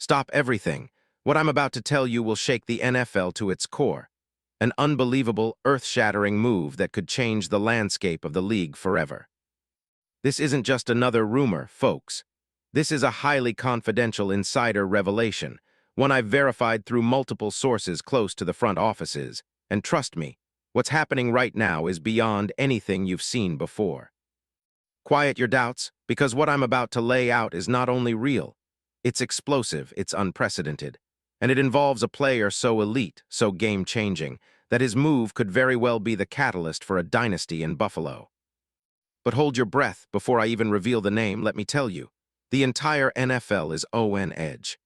Stop everything. What I'm about to tell you will shake the NFL to its core. An unbelievable, earth-shattering move that could change the landscape of the league forever. This isn't just another rumor, folks. This is a highly confidential insider revelation, one I've verified through multiple sources close to the front offices, and trust me, what's happening right now is beyond anything you've seen before. Quiet your doubts, because what I'm about to lay out is not only real, it's explosive, it's unprecedented, and it involves a player so elite, so game-changing, that his move could very well be the catalyst for a dynasty in Buffalo. But hold your breath, before I even reveal the name, let me tell you, the entire NFL is on edge.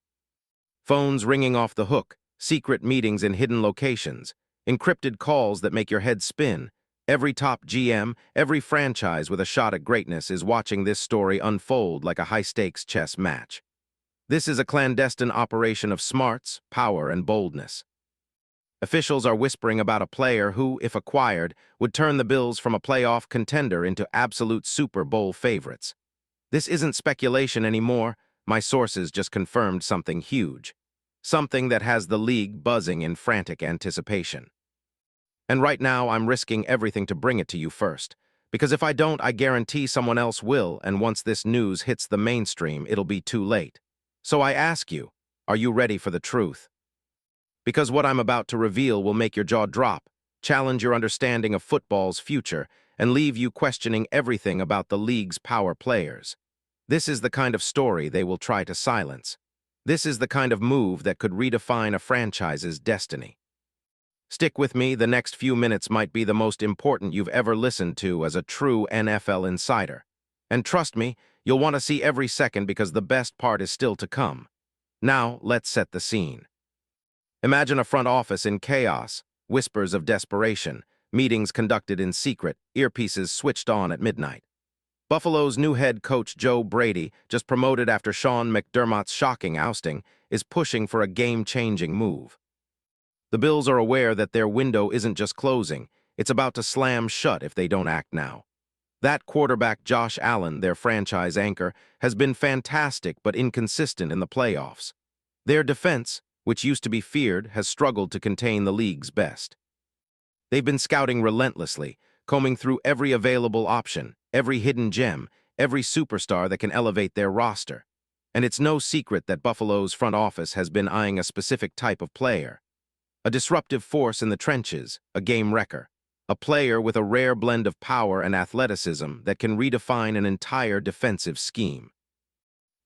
Phones ringing off the hook, secret meetings in hidden locations, encrypted calls that make your head spin. Every top GM, every franchise with a shot at greatness is watching this story unfold like a high-stakes chess match. This is a clandestine operation of smarts, power, and boldness. Officials are whispering about a player who, if acquired, would turn the Bills from a playoff contender into absolute Super Bowl favorites. This isn't speculation anymore. My sources just confirmed something huge. Something that has the league buzzing in frantic anticipation. And right now, I'm risking everything to bring it to you first. Because if I don't, I guarantee someone else will, and once this news hits the mainstream, it'll be too late. So I ask you, are you ready for the truth? Because what I'm about to reveal will make your jaw drop, challenge your understanding of football's future, and leave you questioning everything about the league's power players. This is the kind of story they will try to silence. This is the kind of move that could redefine a franchise's destiny. Stick with me, the next few minutes might be the most important you've ever listened to as a true NFL insider. And trust me, you'll want to see every second because the best part is still to come. Now, let's set the scene. Imagine a front office in chaos, whispers of desperation, meetings conducted in secret, earpieces switched on at midnight. Buffalo's new head coach Joe Brady, just promoted after Sean McDermott's shocking ousting, is pushing for a game-changing move. The Bills are aware that their window isn't just closing, it's about to slam shut if they don't act now. That quarterback Josh Allen, their franchise anchor, has been fantastic but inconsistent in the playoffs. Their defense, which used to be feared, has struggled to contain the league's best. They've been scouting relentlessly, combing through every available option, every hidden gem, every superstar that can elevate their roster. And it's no secret that Buffalo's front office has been eyeing a specific type of player. A disruptive force in the trenches, a game wrecker. A player with a rare blend of power and athleticism that can redefine an entire defensive scheme.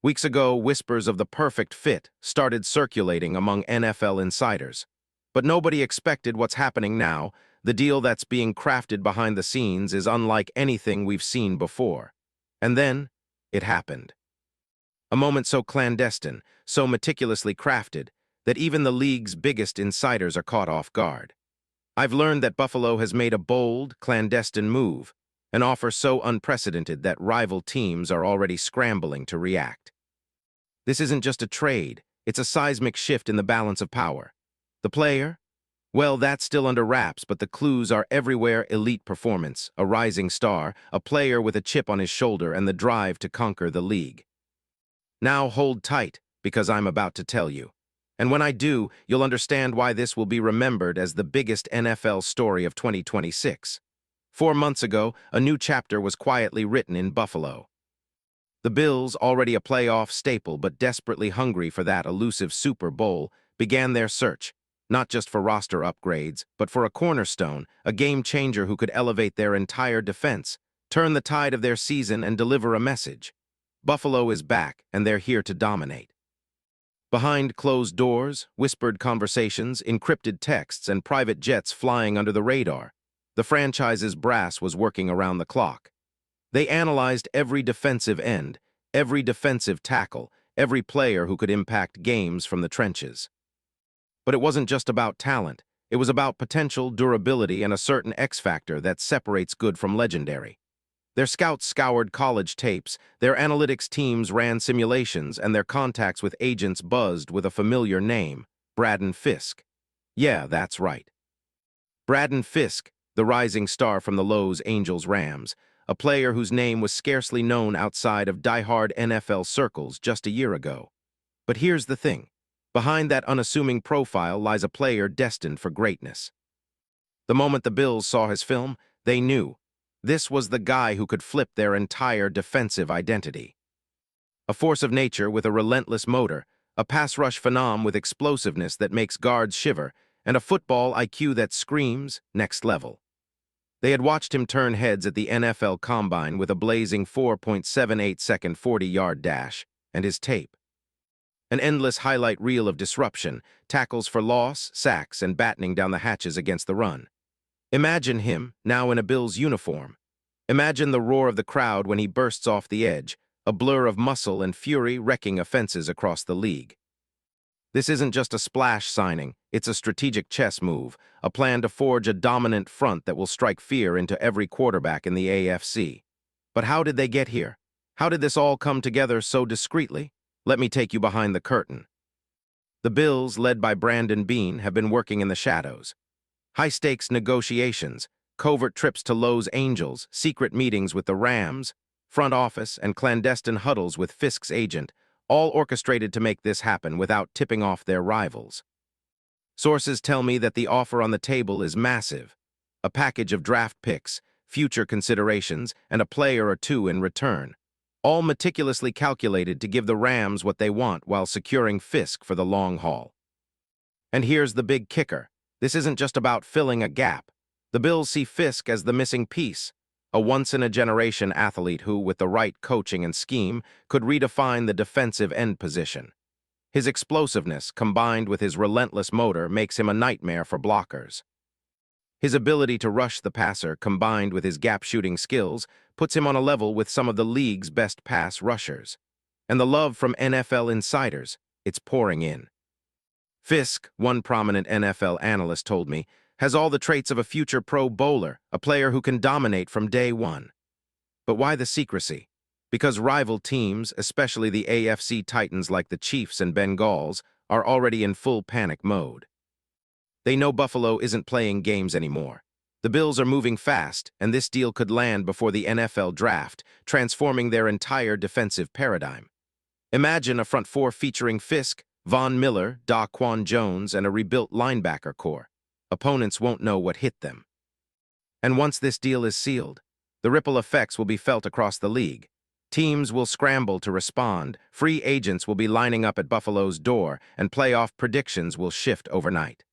Weeks ago, whispers of the perfect fit started circulating among NFL insiders. But nobody expected what's happening now. The deal that's being crafted behind the scenes is unlike anything we've seen before. And then, it happened. A moment so clandestine, so meticulously crafted, that even the league's biggest insiders are caught off guard. I've learned that Buffalo has made a bold, clandestine move, an offer so unprecedented that rival teams are already scrambling to react. This isn't just a trade, it's a seismic shift in the balance of power. The player? Well, that's still under wraps, but the clues are everywhere: elite performance, a rising star, a player with a chip on his shoulder, and the drive to conquer the league. Now hold tight, because I'm about to tell you. And when I do, you'll understand why this will be remembered as the biggest NFL story of 2026. 4 months ago, a new chapter was quietly written in Buffalo. The Bills, already a playoff staple but desperately hungry for that elusive Super Bowl, began their search, not just for roster upgrades, but for a cornerstone, a game-changer who could elevate their entire defense, turn the tide of their season, and deliver a message. Buffalo is back, and they're here to dominate. Behind closed doors, whispered conversations, encrypted texts, and private jets flying under the radar, the franchise's brass was working around the clock. They analyzed every defensive end, every defensive tackle, every player who could impact games from the trenches. But it wasn't just about talent. It was about potential, durability, and a certain X-factor that separates good from legendary. Their scouts scoured college tapes, their analytics teams ran simulations, and their contacts with agents buzzed with a familiar name: Braden Fisk. Yeah, that's right. Braden Fisk, the rising star from the Los Angeles Rams, a player whose name was scarcely known outside of die-hard NFL circles just a year ago. But here's the thing. Behind that unassuming profile lies a player destined for greatness. The moment the Bills saw his film, they knew this was the guy who could flip their entire defensive identity. A force of nature with a relentless motor, a pass rush phenom with explosiveness that makes guards shiver, and a football IQ that screams next level. They had watched him turn heads at the NFL Combine with a blazing 4.78-second 40-yard dash, and his tape. An endless highlight reel of disruption, tackles for loss, sacks, and battening down the hatches against the run. Imagine him, now in a Bills uniform. Imagine the roar of the crowd when he bursts off the edge, a blur of muscle and fury wrecking offenses across the league. This isn't just a splash signing, it's a strategic chess move, a plan to forge a dominant front that will strike fear into every quarterback in the AFC. But how did they get here? How did this all come together so discreetly? Let me take you behind the curtain. The Bills, led by Brandon Beane, have been working in the shadows. High-stakes negotiations, covert trips to Los Angeles, secret meetings with the Rams, front office, and clandestine huddles with Fisk's agent, all orchestrated to make this happen without tipping off their rivals. Sources tell me that the offer on the table is massive, a package of draft picks, future considerations, and a player or two in return, all meticulously calculated to give the Rams what they want while securing Fisk for the long haul. And here's the big kicker. This isn't just about filling a gap. The Bills see Fisk as the missing piece, a once-in-a-generation athlete who, with the right coaching and scheme, could redefine the defensive end position. His explosiveness, combined with his relentless motor, makes him a nightmare for blockers. His ability to rush the passer, combined with his gap-shooting skills, puts him on a level with some of the league's best pass rushers. And the love from NFL insiders, it's pouring in. Fisk, one prominent NFL analyst told me, has all the traits of a future Pro Bowler, a player who can dominate from day one. But why the secrecy? Because rival teams, especially the AFC Titans like the Chiefs and Bengals, are already in full panic mode. They know Buffalo isn't playing games anymore. The Bills are moving fast, and this deal could land before the NFL draft, transforming their entire defensive paradigm. Imagine a front four featuring Fisk, Von Miller, Daquan Jones, and a rebuilt linebacker core. Opponents won't know what hit them. And once this deal is sealed, the ripple effects will be felt across the league. Teams will scramble to respond, free agents will be lining up at Buffalo's door, and playoff predictions will shift overnight.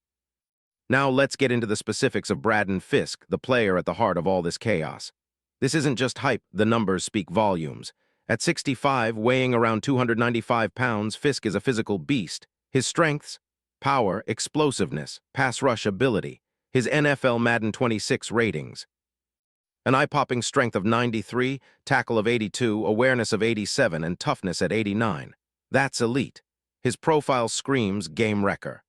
Now let's get into the specifics of Braden Fisk, the player at the heart of all this chaos. This isn't just hype, the numbers speak volumes. At 6'5", weighing around 295 pounds, Fisk is a physical beast. His strengths: power, explosiveness, pass rush ability. His NFL Madden 26 ratings: an eye-popping strength of 93, tackle of 82, awareness of 87, and toughness at 89. That's elite. His profile screams game wrecker.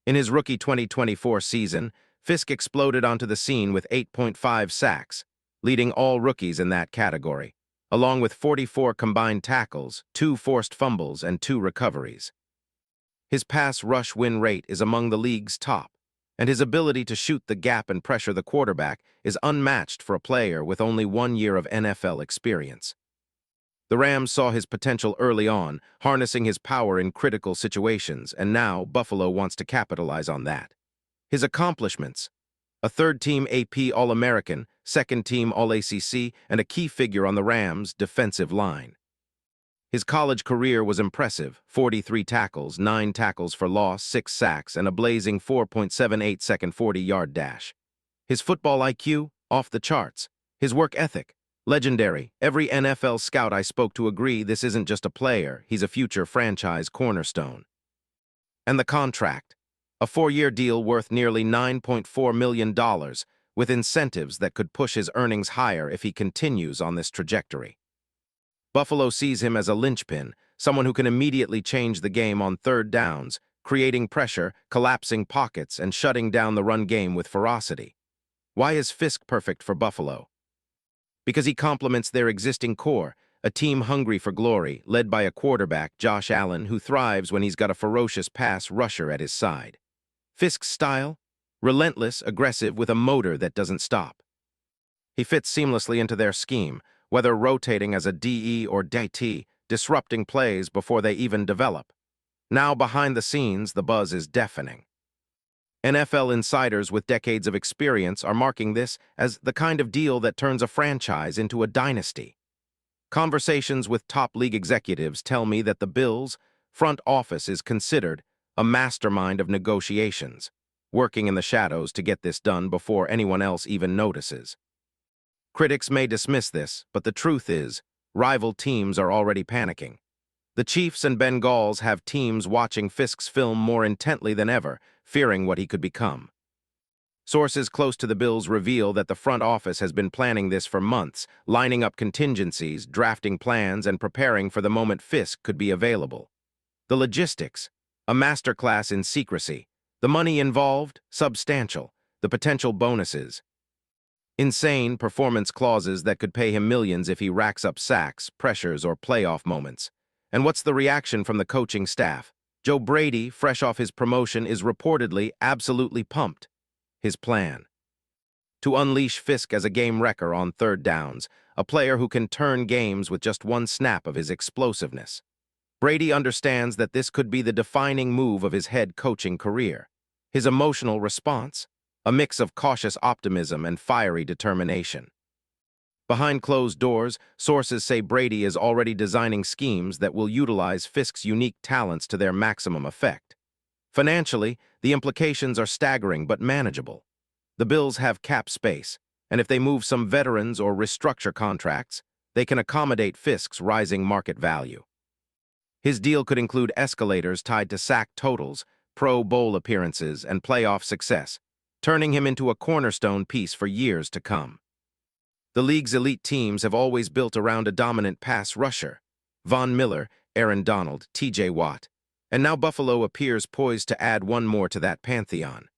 In his rookie 2024 season, Fisk exploded onto the scene with 8.5 sacks, leading all rookies in that category, along with 44 combined tackles, 2 forced fumbles, and 2 recoveries. His pass rush win rate is among the league's top, and his ability to shoot the gap and pressure the quarterback is unmatched for a player with only 1 year of NFL experience. The Rams saw his potential early on, harnessing his power in critical situations, and now Buffalo wants to capitalize on that. His accomplishments: a third-team AP All-American, second-team All-ACC, and a key figure on the Rams' defensive line. His college career was impressive: 43 tackles, 9 tackles for loss, 6 sacks, and a blazing 4.78-second 40-yard dash. His football IQ? Off the charts. His work ethic? Legendary. Every NFL scout I spoke to agree this isn't just a player, he's a future franchise cornerstone. And the contract: a 4-year deal worth nearly $9.4 million, with incentives that could push his earnings higher if he continues on this trajectory. Buffalo sees him as a linchpin, someone who can immediately change the game on third downs, creating pressure, collapsing pockets, and shutting down the run game with ferocity. Why is Fisk perfect for Buffalo? Because he complements their existing core, a team hungry for glory, led by a quarterback, Josh Allen, who thrives when he's got a ferocious pass rusher at his side. Fisk's style? Relentless, aggressive, with a motor that doesn't stop. He fits seamlessly into their scheme, whether rotating as a DE or DT, disrupting plays before they even develop. Now, behind the scenes, the buzz is deafening. NFL insiders with decades of experience are marking this as the kind of deal that turns a franchise into a dynasty. Conversations with top league executives tell me that the Bills' front office is considered a mastermind of negotiations, working in the shadows to get this done before anyone else even notices. Critics may dismiss this, but the truth is, rival teams are already panicking. The Chiefs and Bengals have teams watching Fisk's film more intently than ever, fearing what he could become. Sources close to the Bills reveal that the front office has been planning this for months, lining up contingencies, drafting plans, and preparing for the moment Fisk could be available. The logistics, a masterclass in secrecy. The money involved, substantial. The potential bonuses, insane performance clauses that could pay him millions if he racks up sacks, pressures, or playoff moments. And what's the reaction from the coaching staff? Joe Brady, fresh off his promotion, is reportedly absolutely pumped. His plan: to unleash Fisk as a game wrecker on third downs, a player who can turn games with just one snap of his explosiveness. Brady understands that this could be the defining move of his head coaching career. His emotional response: a mix of cautious optimism and fiery determination. Behind closed doors, sources say Brady is already designing schemes that will utilize Fisk's unique talents to their maximum effect. Financially, the implications are staggering but manageable. The Bills have cap space, and if they move some veterans or restructure contracts, they can accommodate Fisk's rising market value. His deal could include escalators tied to sack totals, Pro Bowl appearances, and playoff success, turning him into a cornerstone piece for years to come. The league's elite teams have always built around a dominant pass rusher: Von Miller, Aaron Donald, T.J. Watt, and now Buffalo appears poised to add one more to that pantheon.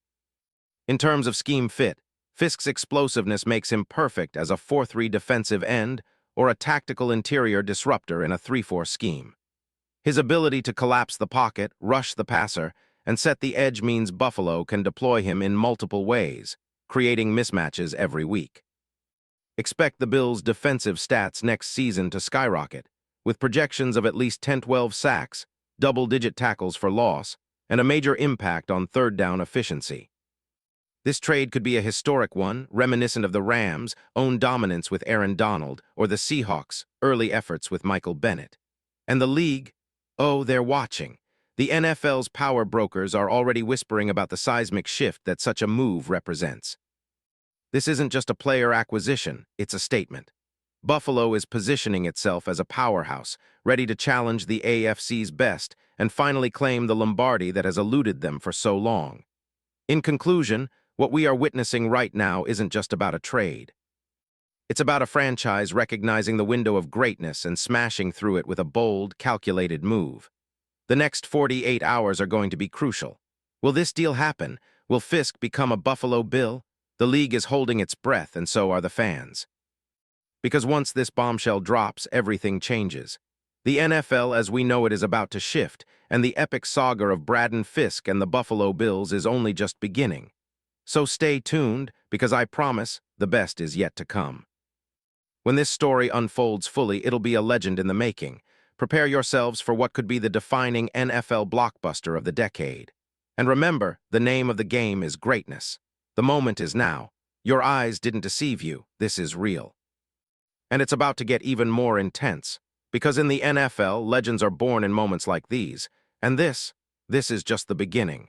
In terms of scheme fit, Fisk's explosiveness makes him perfect as a 4-3 defensive end or a tactical interior disruptor in a 3-4 scheme. His ability to collapse the pocket, rush the passer, and set the edge means Buffalo can deploy him in multiple ways, creating mismatches every week. Expect the Bills' defensive stats next season to skyrocket, with projections of at least 10-12 sacks, double-digit tackles for loss, and a major impact on third down efficiency. This trade could be a historic one, reminiscent of the Rams' own dominance with Aaron Donald or the Seahawks' early efforts with Michael Bennett. And the league? Oh, they're watching. The NFL's power brokers are already whispering about the seismic shift that such a move represents. This isn't just a player acquisition, it's a statement. Buffalo is positioning itself as a powerhouse, ready to challenge the AFC's best and finally claim the Lombardi that has eluded them for so long. In conclusion, what we are witnessing right now isn't just about a trade. It's about a franchise recognizing the window of greatness and smashing through it with a bold, calculated move. The next 48 hours are going to be crucial. Will this deal happen? Will Fisk become a Buffalo Bill? The league is holding its breath, and so are the fans. Because once this bombshell drops, everything changes. The NFL as we know it is about to shift, and the epic saga of Braden Fisk and the Buffalo Bills is only just beginning. So stay tuned, because I promise the best is yet to come. When this story unfolds fully, it'll be a legend in the making. Prepare yourselves for what could be the defining NFL blockbuster of the decade. And remember, the name of the game is greatness. The moment is now. Your eyes didn't deceive you. This is real. And it's about to get even more intense. Because in the NFL, legends are born in moments like these. And this is just the beginning.